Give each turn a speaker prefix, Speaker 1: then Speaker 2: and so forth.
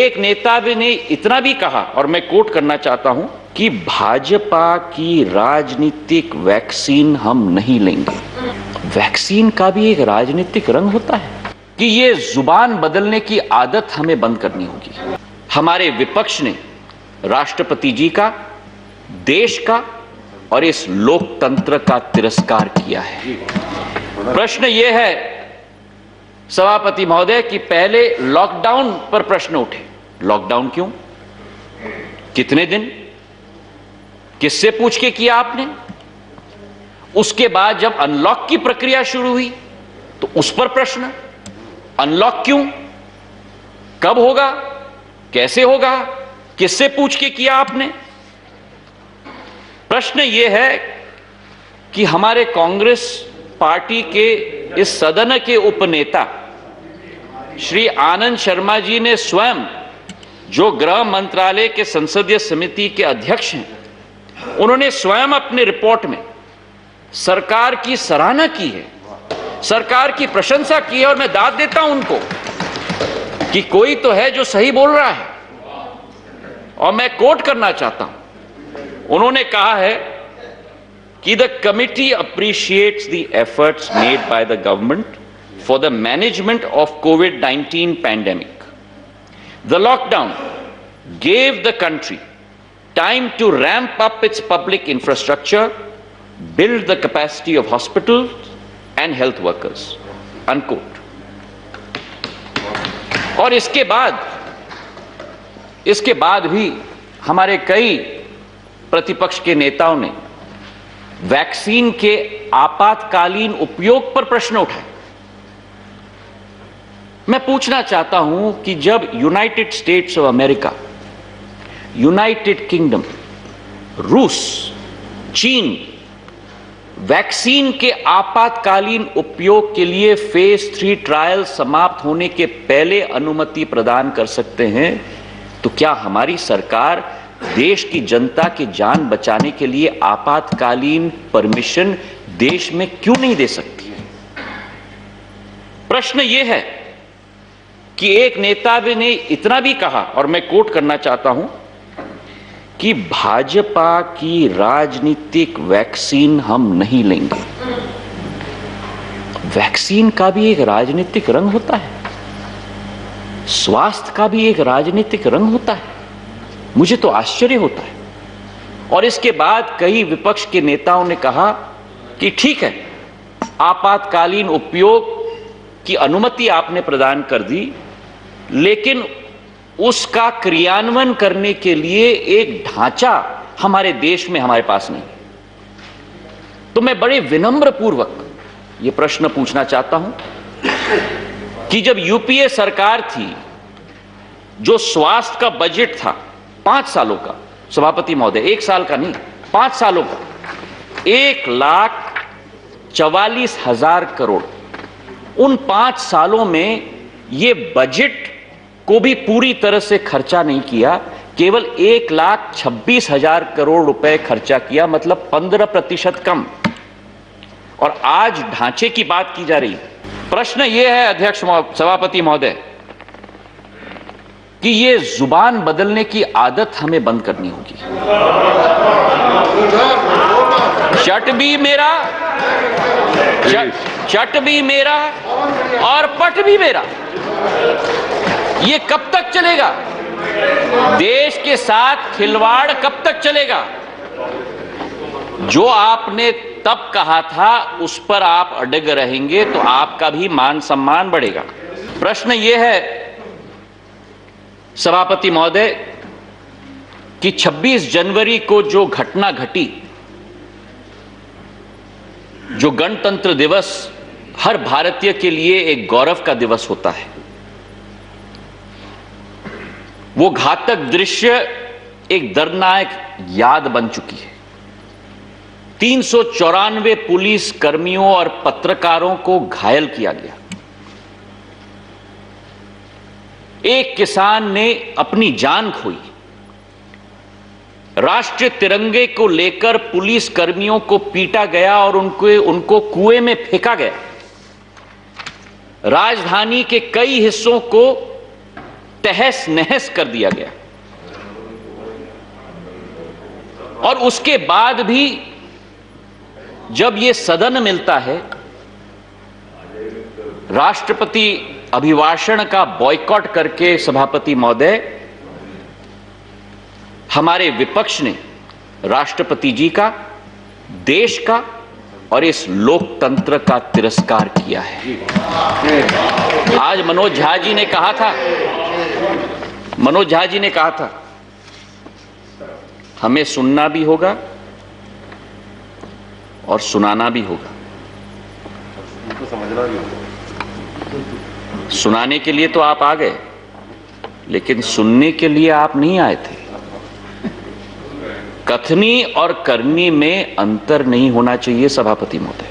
Speaker 1: एक नेता ने इतना भी कहा, और मैं कोट करना चाहता हूं, कि भाजपा की राजनीतिक वैक्सीन हम नहीं लेंगे। वैक्सीन का भी एक राजनीतिक रंग होता है कि ये जुबान बदलने की आदत हमें बंद करनी होगी। हमारे विपक्ष ने राष्ट्रपति जी का, देश का और इस लोकतंत्र का तिरस्कार किया है। प्रश्न यह है सभापति महोदय कि पहले लॉकडाउन पर प्रश्न उठे। लॉकडाउन क्यों? कितने दिन? किससे पूछ के किया आपने? उसके बाद जब अनलॉक की प्रक्रिया शुरू हुई तो उस पर प्रश्न, अनलॉक क्यों? कब होगा? कैसे होगा? किससे पूछ के किया आपने? प्रश्न यह है कि हमारे कांग्रेस पार्टी के इस सदन के उपनेता श्री आनंद शर्मा जी ने स्वयं, जो गृह मंत्रालय के संसदीय समिति के अध्यक्ष हैं, उन्होंने स्वयं अपने रिपोर्ट में सरकार की सराहना की है, सरकार की प्रशंसा की है। और मैं दाद देता हूं उनको कि कोई तो है जो सही बोल रहा है। और मैं कोट करना चाहता हूं, उन्होंने कहा है कि the committee appreciates the efforts made by the government for the management of COVID-19 pandemic. The lockdown gave the country time to ramp up its public infrastructure, build the capacity of hospitals and health workers. Unquote. और इसके बाद भी हमारे कई प्रतिपक्ष के नेताओं ने वैक्सीन के आपातकालीन उपयोग पर प्रश्न उठाए। मैं पूछना चाहता हूं कि जब United states of America, United kingdom, रूस, चीन वैक्सीन के आपातकालीन उपयोग के लिए फेज 3 ट्रायल समाप्त होने के पहले अनुमति प्रदान कर सकते हैं, तो क्या हमारी सरकार देश की जनता की जान बचाने के लिए आपातकालीन परमिशन देश में क्यों नहीं दे सकती? प्रश्न यह है कि एक नेता ने इतना भी कहा, और मैं कोट करना चाहता हूं, कि भाजपा की राजनीतिक वैक्सीन हम नहीं लेंगे। वैक्सीन का भी एक राजनीतिक रंग होता है, स्वास्थ्य का भी एक राजनीतिक रंग होता है। मुझे तो आश्चर्य होता है। और इसके बाद कई विपक्ष के नेताओं ने कहा कि ठीक है, आपातकालीन उपयोग की अनुमति आपने प्रदान कर दी, लेकिन उसका क्रियान्वयन करने के लिए एक ढांचा हमारे देश में हमारे पास नहीं। तो मैं बड़े विनम्र पूर्वक यह प्रश्न पूछना चाहता हूं कि जब यूपीए सरकार थी, जो स्वास्थ्य का बजट था 5 सालों का, सभापति महोदय 1 साल का नहीं, 5 सालों का 1,44,000 करोड़, उन 5 सालों में ये बजट को भी पूरी तरह से खर्चा नहीं किया, केवल 1,26,000 करोड़ रुपए खर्चा किया, मतलब 15% कम। और आज ढांचे की बात की जा रही है। प्रश्न यह है अध्यक्ष सभापति महोदय कि ये जुबान बदलने की आदत हमें बंद करनी होगी। चट भी मेरा, चट भी मेरा और पट भी मेरा, ये कब तक चलेगा? देश के साथ खिलवाड़ कब तक चलेगा? जो आपने तब कहा था उस पर आप अड़ग रहेंगे तो आपका भी मान सम्मान बढ़ेगा। प्रश्न यह है सभापति महोदय कि 26 जनवरी को जो घटना घटी, जो गणतंत्र दिवस हर भारतीय के लिए एक गौरव का दिवस होता है, वो घातक दृश्य एक दर्दनाक याद बन चुकी है। 394 पुलिस कर्मियों और पत्रकारों को घायल किया गया। एक किसान ने अपनी जान खोई। राष्ट्रीय तिरंगे को लेकर पुलिस कर्मियों को पीटा गया और उनको कुएं में फेंका गया। राजधानी के कई हिस्सों को तहस नहस कर दिया गया। और उसके बाद भी जब यह सदन मिलता है, राष्ट्रपति अभिभाषण का बॉयकॉट करके सभापति महोदय, हमारे विपक्ष ने राष्ट्रपति जी का, देश का और इस लोकतंत्र का तिरस्कार किया है। आज मनोज झा जी ने कहा था हमें सुनना भी होगा और सुनाना भी होगा।
Speaker 2: समझना भी होगा।
Speaker 1: सुनाने के लिए तो आप आ गए, लेकिन सुनने के लिए आप नहीं आए थे। कथनी और करनी में अंतर नहीं होना चाहिए सभापति महोदय।